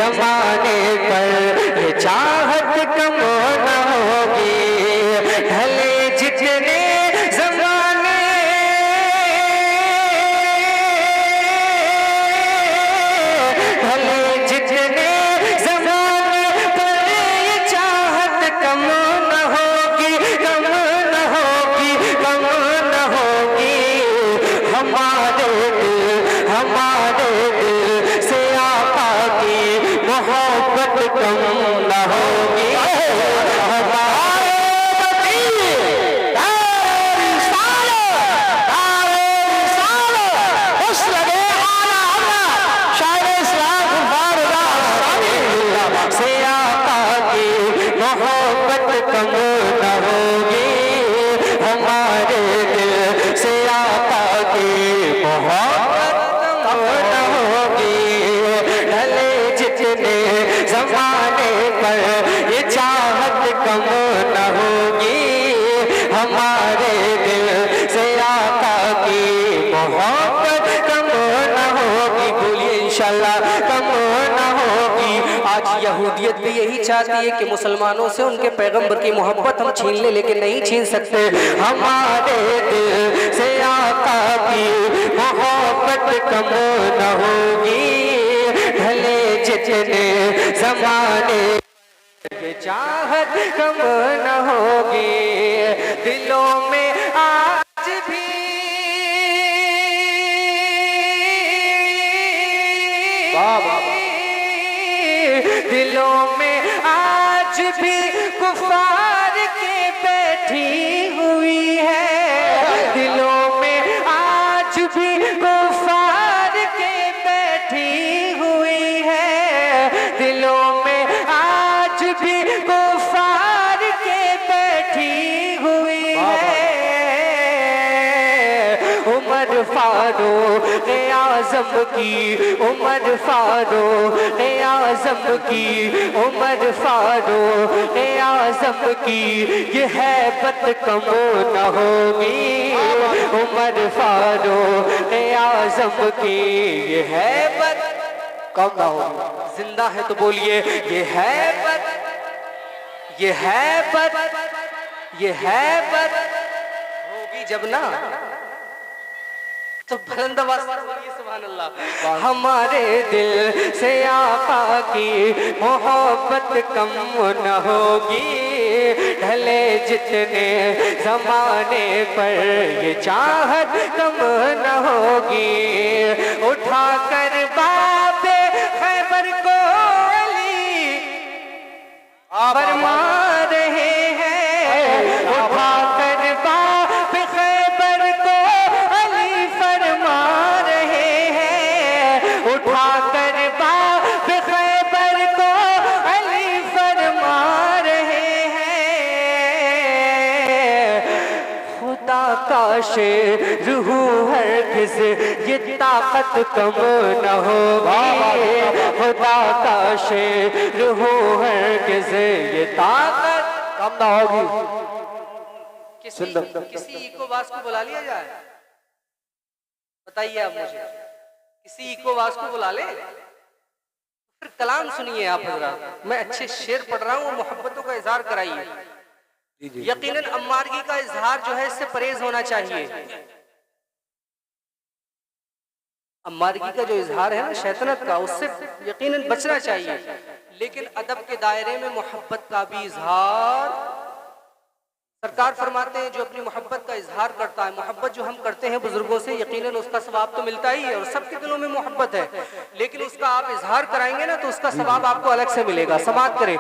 जमाने पर ये चाहत कम न होगी, ढले जितने जमाने, ढले जितने जमाने पर ये चाहत कम न होगी, कम न होगी, कम न होगी। हमारे दिल से आका की मोहब्बत कम न होगी। जमाने पर ये चाहत कम न होगी, हमारे दिल से आका की मोहब्बत कम न होगी। बोलिए इंशाल्लाह कम न होगी। आज यहूदियत भी यही चाहती है कि मुसलमानों से उनके पैगंबर की मोहब्बत हम छीन ले, लेकिन नहीं छीन सकते। हमारे दिल से आका की मोहब्बत कम न होगी, ढले जितने जमाने ये चाहत कम न होगी। दिलों में आज भी दिलों में आज भी कुफार के बैठी हुई है, दिलों में आज भी कुफार के बैठी हुई है, दिलों में आज भी कुफार के बैठी हुई है। उमर फारूक आज़म की, उमर फारूक आज़म की, उमर फारूक आज़म की ये हैबत कम न होगी, उमर फारूक आज़म की ये हैबत कम न होगी। जिंदा है तो बोलिए ये हैबत, ये हैबत, ये हैबत होगी जब ना, तो बुलंद आवाज़ से बोलिए सुभान अल्लाह। हमारे दिल से आका की मोहब्बत कम न होगी, ढले जितने जमाने पर ये चाहत कम न होगी। उठा कर बाबे खैबर को अली फरमा रहे हैं, उठा कर बाबे खैबर को अली फरमा रहे हैं, उठा कर बाबे खैबर को अली फरमा रहे हैं। खुदा का शेर हूँ हरगिज़ ये ताकत कम न होगी, खुदा का शेर हूँ हरगिज़ ये ताकत कम न होगी। किसी इकोवास को बुला लिया जाए, बताइए आप मुझे, किसी इकोवास को बुला ले, फिर कलाम सुनिए आप हज़रात। मैं अच्छे शेर पढ़ रहा हूँ, मोहब्बतों का इजहार कराइए। यकीनन अम्मारगी का इजहार जो है इससे परहेज होना चाहिए। अम्मारगी का जो इजहार है ना शैतानत का, उससे यकीनन बचना चाहिए, लेकिन अदब के दायरे में मोहब्बत का भी इजहार। सरकार फरमाते हैं जो अपनी मोहब्बत का इजहार करता है, मोहब्बत जो हम करते हैं बुजुर्गों से, यकीनन उसका सवाब तो मिलता ही है और सबके दिलों में मोहब्बत है, लेकिन उसका आप इजहार कराएंगे ना तो उसका सवाब आपको अलग से मिलेगा। समाअत करें।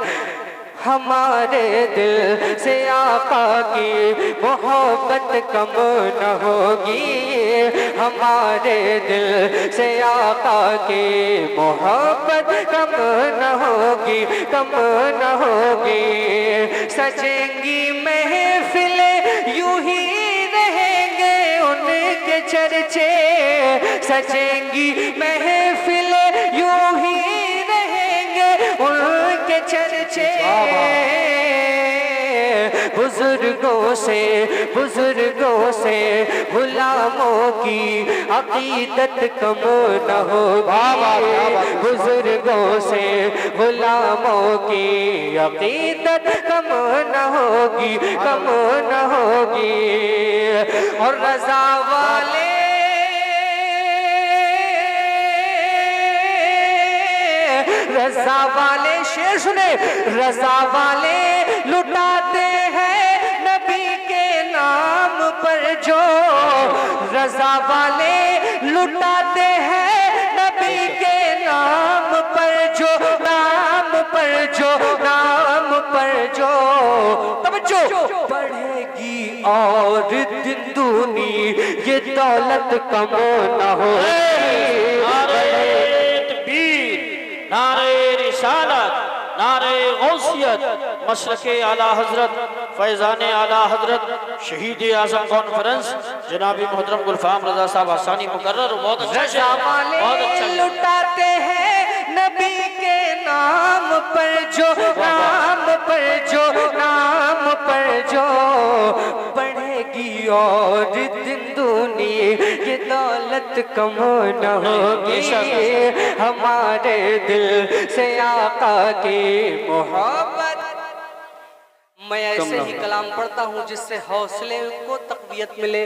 हमारे दिल से आका की मोहब्बत कम न होगी, हमारे दिल से आका की मोहब्बत कम न होगी, कम न होगी। सजेंगी महफिलें यूं ही रहेंगे उनके चर्चे, सजेंगी महफिलें यूं ही रहेंगे उनके चर्चे। बुजुर्ग बुजुर्गों से गुलामों की अकीदत कम न होगी, बुजुर्गों से गुलामों की अकीदत कम न होगी, कम न होगी। और रजा वाले शेर सुने, रजा वाले लुटाते हैं नबी के नाम पर जो, रजा वाले लुटाते हैं नबी के नाम पर जो, नाम पर जो, नाम पर जो। तब जो बढ़ेगी और दिन दूनी ये दौलत कम न होगी। नारे रिसालत, नारे गौसियत, मसलके आला हजरत, फैजाने आला हजरत, शहीद आजम कॉन्फ्रेंस जनाबी मोहतरम गुलफाम रजा साहब हसानी मुकर्रर। बहुत अच्छा, बहुत अच्छा। लुटाते हैं नबी के नाम पर जो, नाम पर जो, नाम पर जो बढ़ेगी और दिन दूनी ये दौलत कम न होगी। हमारे दिल से आका की मोहब्बत। मैं ऐसे ही कलाम पढ़ता हूँ जिससे हौसले को तक़वियत मिले,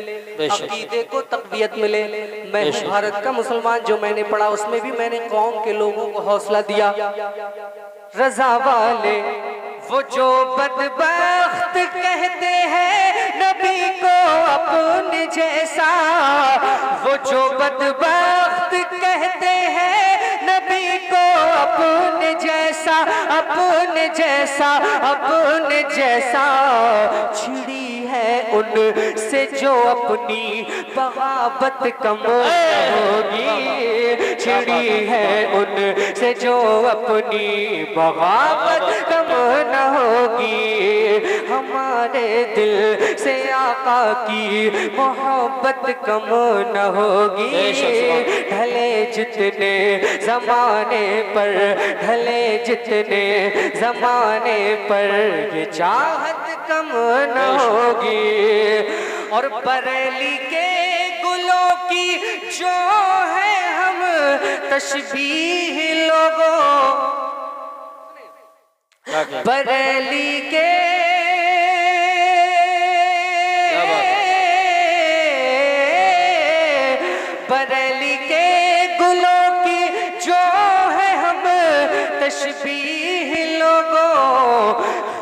अकीदे को तक़वियत मिले। मैं हूँ भारत का मुसलमान, जो मैंने पढ़ा उसमें भी मैंने कौम के लोगों को हौसला दिया। रजा वाले वो जो बदबख्त कहते हैं नबी को अपने जैसा, वो जो बदबख्त कहते हैं नबी को अपने जैसा, अपने जैसा, अपने जैसा। छिड़ी है उनसे जो अपनी बगावत कम होगी, छिड़ी है उनसे जो अपनी बगावत कम न होगी। हमारे दिल से आका की मोहब्बत कम न होगी। ढले जितने जमाने पर, ढले जितने जमाने पर ये चाहत कम न होगी। और बरेली के गुलों की जो है हम तशबीह लोगों, बरेली के बरेली के गुलों की जो है हम तशबीह लोगों।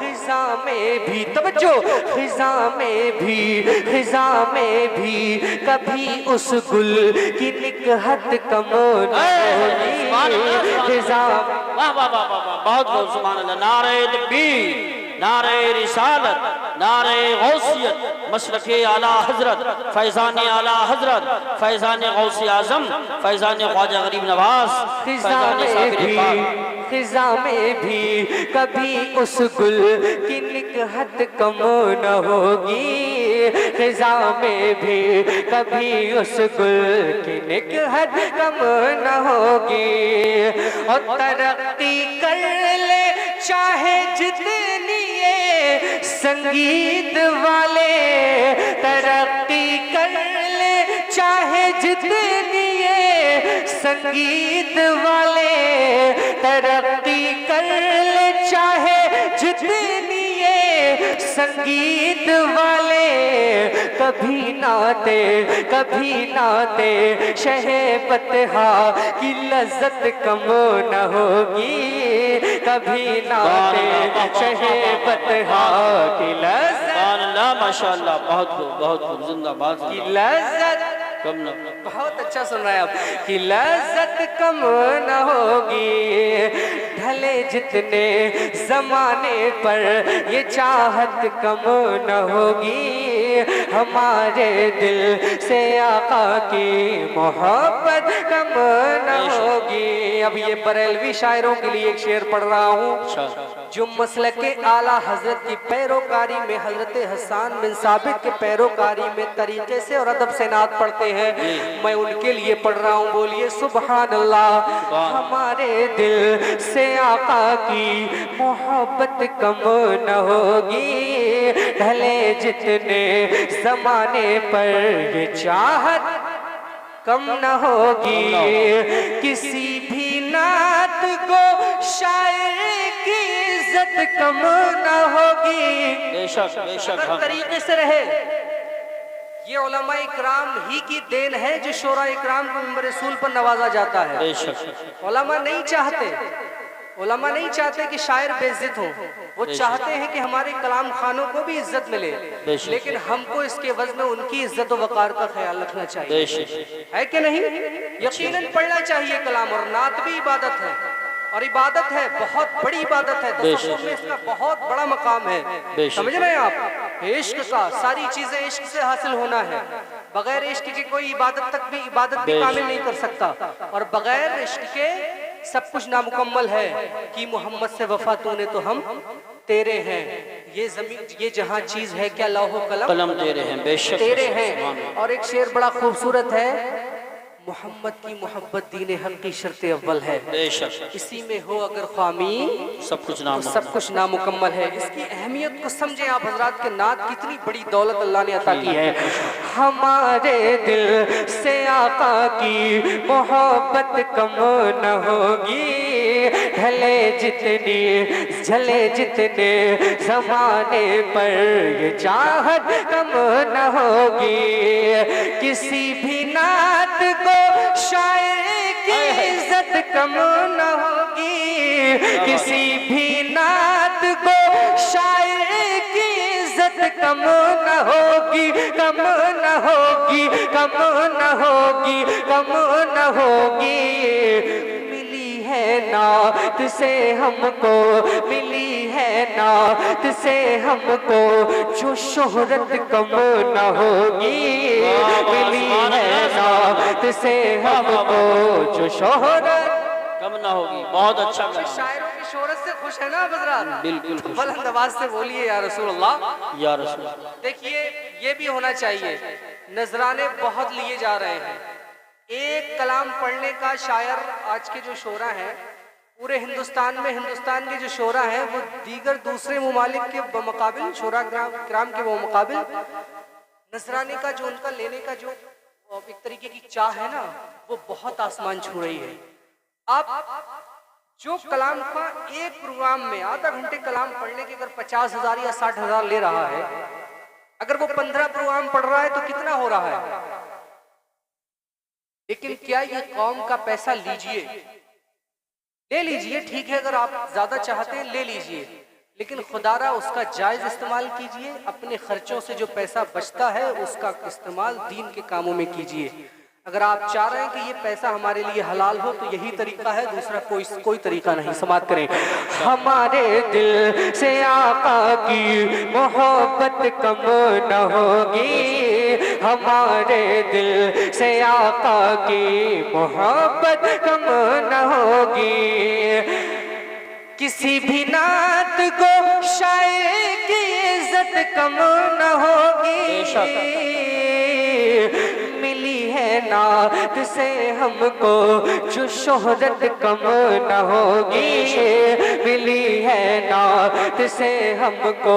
खिजा में भी तवज्जो, खिजा में भी, खिजा में भी कभी उस गुल की निकहत कम न होगी। खिजा वाह वाह वाह वाह, बहुत बहुत सुभान अल्लाह। नारे तकबीर, नारे रिसालत, नारे गौसियत, मसलके आला हजरत, फैजान आला हजरत, फैजान गौसी आजम, फैजान ख्वाजा गरीब नवाज। खिजा में भी कभी उस गुल की निकहत कम न होगी। खिजा में भी कभी उस गुल की निकहत कम न होगी। और तरक्की कर ले चाहे जितनी ये संगीत वाले, तरक्की कर ले चाहे जितनी ये संगीत वाले, तरक्की कर ले चाहे जितनी ये संगीत वाले। कभी नाते शहबतहा की लज्जत कम न होगी। कभी नाते शहबतहा की लज्जत, माशाअल्लाह, बहुत बहुत जिंदाबाद की लज्जत कम न, बहुत अच्छा सुन रहे हैं आप, कि लज्जत कम न होगी। ढले जितने जमाने पर ये चाहत कम न होगी। हमारे दिल से आका की मोहब्बत कम न होगी। अब ये बरेलवी शायरों के लिए एक शेर पढ़ रहा हूँ। जो मसलक के आला हजरत की पैरोकारी में, हजरत हसन बिन साबित के पैरोकारी में तरीके से और अदब से नात पढ़ते हैं, मैं उनके लिए पढ़ रहा हूँ। बोलिए सुभान अल्लाह। हमारे दिल से आका की मोहब्बत कम न होगी, ढले जितने जमाने पर ये चाहत कम न होगी। किसी भी नात को शायर की इज्जत कम न होगी। बेशक बेशक अगर तरीके से रहे, ये उलमा इकराम ही की देन है जो शोरा इकराम को मिंबर रसूल पर नवाजा जाता है। बेशक उलमा नहीं चाहते, उलमा नहीं चाहते कि शायर बेइज्जत हो, वो चाहते हैं कि हमारे कलाम खानों को भी इज्जत मिले, लेकिन हमको इसके वज़्न में उनकी इज्जत और वकार का ख्याल रखना चाहिए, है कि नहीं? यकीनन पढ़ना चाहिए कलाम, और नात भी इबादत है, और इबादत है, बहुत बड़ी इबादत है। तसव्वुफ में इसका बहुत बड़ा मकाम है, समझ रहे हैं आप? इश्क का, सारी चीजें इश्क से हासिल होना है। बगैर इश्क के कोई इबादत भी कामिल नहीं कर सकता, और बगैर इश्क के सब कुछ नामुकम्मल है। कि मोहम्मद से वफा तूने तो हम तेरे हैं, ये जमीन ये जहां चीज है क्या लौहो कलम तेरे हैं, बेशक तेरे हैं। और एक शेर बड़ा खूबसूरत है, मोहम्मद की मोहब्बत दीन हक की शर्त अव्वल है, बेशक इसी में हो अगर ख्वामी सब कुछ तो सब कुछ नामुकम्मल है। इसकी अहमियत को समझें आप हजरात के नात कितनी बड़ी दौलत अल्लाह ने अता की है। हमारे दिल से आका की मोहब्बत कम न होगी, ढले जितनी झले जितने जमाने पर ये चाहत कम न होगी। किसी भी नात को शायर की इज्जत कम न होगी, किसी भी नात को शायर की इज्जत कम न होगी, कम न होगी, कम न होगी, कम न होगी। मिली है नात से हमको, मिली है नात से हमको जो शोहरत कम न होगी, मिली है नात से हमको जो शोहरत कम ना होगी। बहुत अच्छा कहा। शायरों की शोहरत से खुश है ना हजरात? बिल्कुल तो बुलंद आवाज से बोलिए या रसूल अल्लाह, या रसूल अल्लाह। देखिए ये भी होना चाहिए, नजराने बहुत लिए जा रहे हैं। एक कलाम पढ़ने का शायर आज के जो शोरा हैं पूरे हिंदुस्तान में, हिंदुस्तान के जो शोरा हैं वो दीगर दूसरे ममालिक के मुकाबिल, शोरा किराम के वो मुकाबिल, नजराने का जो उनका लेने का जो एक तरीके की चाह है ना, वो बहुत आसमान छू रही है। आप जो कलाम का एक प्रोग्राम में आधा घंटे कलाम पढ़ने के अगर 50,000 या 60,000 ले रहा है, अगर वो 15 प्रोग्राम पढ़ रहा है तो कितना हो रहा है? लेकिन क्या ये कौम का पैसा लीजिए, ले लीजिए, ठीक है, अगर आप ज्यादा चाहते हैं ले लीजिए, लेकिन खुदारा उसका जायज इस्तेमाल कीजिए। अपने खर्चों से जो पैसा बचता है उसका इस्तेमाल दीन के कामों में कीजिए। अगर आप चाह रहे हैं कि ये पैसा हमारे लिए हलाल हो तो यही तरीका है, दूसरा कोई तरीका नहीं। समाप्त करें। हमारे दिल से आका की मोहब्बत कम न होगी, हमारे दिल से आका की मोहब्बत कम न होगी। किसी भी नात को शायर की इज्जत कम न होगी। मिली है नात से हमको जो शोहरत कम न होगी, मिली है नात से हमको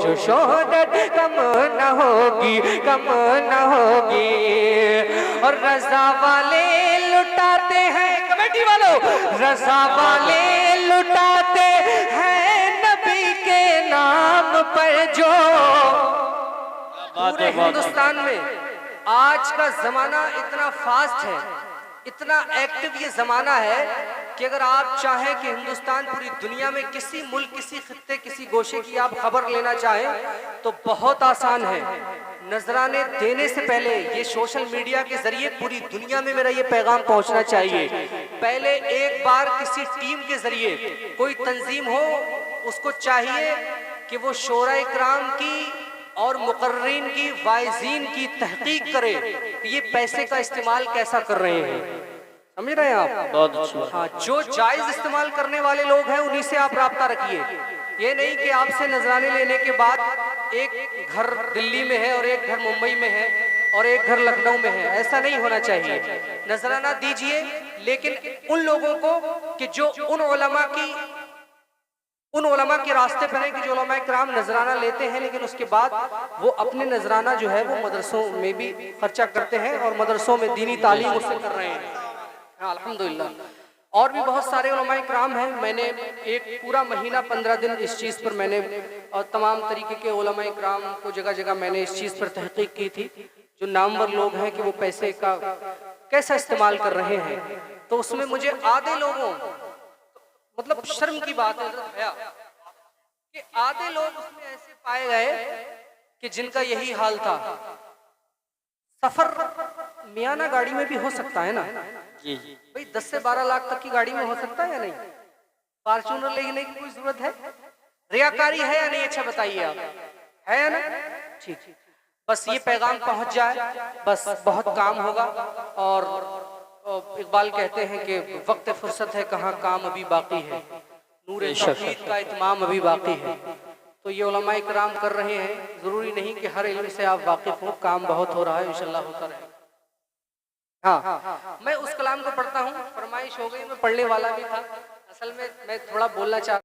जो शोहरत कम न होगी, कम न होगी। और रज़ा वाले लुटाते हैं, कमेटी वालों, रज़ा वाले लुटाते हैं नबी के नाम पर जो। पूरे हिंदुस्तान में आज का जमाना इतना फास्ट है, इतना एक्टिव ये जमाना है कि अगर आप चाहें कि हिंदुस्तान पूरी दुनिया में किसी मुल्क, किसी खित्ते, किसी गोशे की आप खबर लेना चाहें तो बहुत आसान है। नजराने देने से पहले ये सोशल मीडिया के जरिए पूरी दुनिया में मेरा ये पैगाम पहुंचना चाहिए। पहले एक बार किसी टीम के जरिए कोई तंजीम हो, उसको चाहिए कि वो शोरा इकराम की और मुकर्रीन की, वाइजीन की तहकीक करे कि ये पैसे का इस्तेमाल कैसा कर रहे हैं। समझ रहे हैं आप? बहुत अच्छी बात। हाँ, जो जायज इस्तेमाल करने वाले लोग हैं उन्हीं से आप राब्ता रखिए। ये नहीं कि आपसे नजराने लेने के बाद एक घर दिल्ली में है और एक घर मुंबई में है और एक घर लखनऊ में है, ऐसा नहीं होना चाहिए। नजराना दीजिए, लेकिन उन लोगों को कि जो उन उलमा के रास्ते पर हैं, कि जो उलमा किराम नजराना लेते हैं लेकिन उसके बाद वो अपने नजराना जो है वो मदरसों में भी खर्चा करते हैं और मदरसों में दीनी तालीम उससे कर रहे हैं। हाँ, अल्हम्दुलिल्लाह। और भी बहुत सारे उलमा किराम हैं। मैंने एक पूरा महीना 15 दिन इस चीज़ पर मैंने और तमाम तरीके के उलमा किराम को जगह जगह मैंने इस चीज़ पर तहकीक की थी। जो नामवर लोग हैं कि वो पैसे का कैसा इस्तेमाल कर रहे हैं, तो उसमें मुझे आधे लोगों, मतलब शर्म की बात है कि आधे लोग उसमें ऐसे पाए गए कि जिनका यही हाल था। सफर मियाना गाड़ी में भी हो सकता है ना जी जी। भाई, 10 से 12 लाख तक की गाड़ी में हो सकता है या नहीं? फॉर्च्यूनर लेने की कोई जरूरत है? रियाकारी है या नहीं? अच्छा बताइए आप, है या ना? ठीक, बस ये पैगाम पहुंच जाए, बस बहुत काम होगा। और इकबाल कहते हैं कि वक्त फुर्सत है कहाँ, काम अभी बाकी है, नूर तौहीद का इत्माम अभी बाकी है। तो ये उलमाए किराम कर रहे हैं, जरूरी नहीं कि हर इल्म से आप वाकिफ हो, काम बहुत हो रहा है, इंशाल्लाह होता रहेगा। हाँ, मैं उस कलाम को पढ़ता हूँ, फरमाइश हो गई, मैं पढ़ने वाला भी था। असल में मैं थोड़ा बोलना चाहता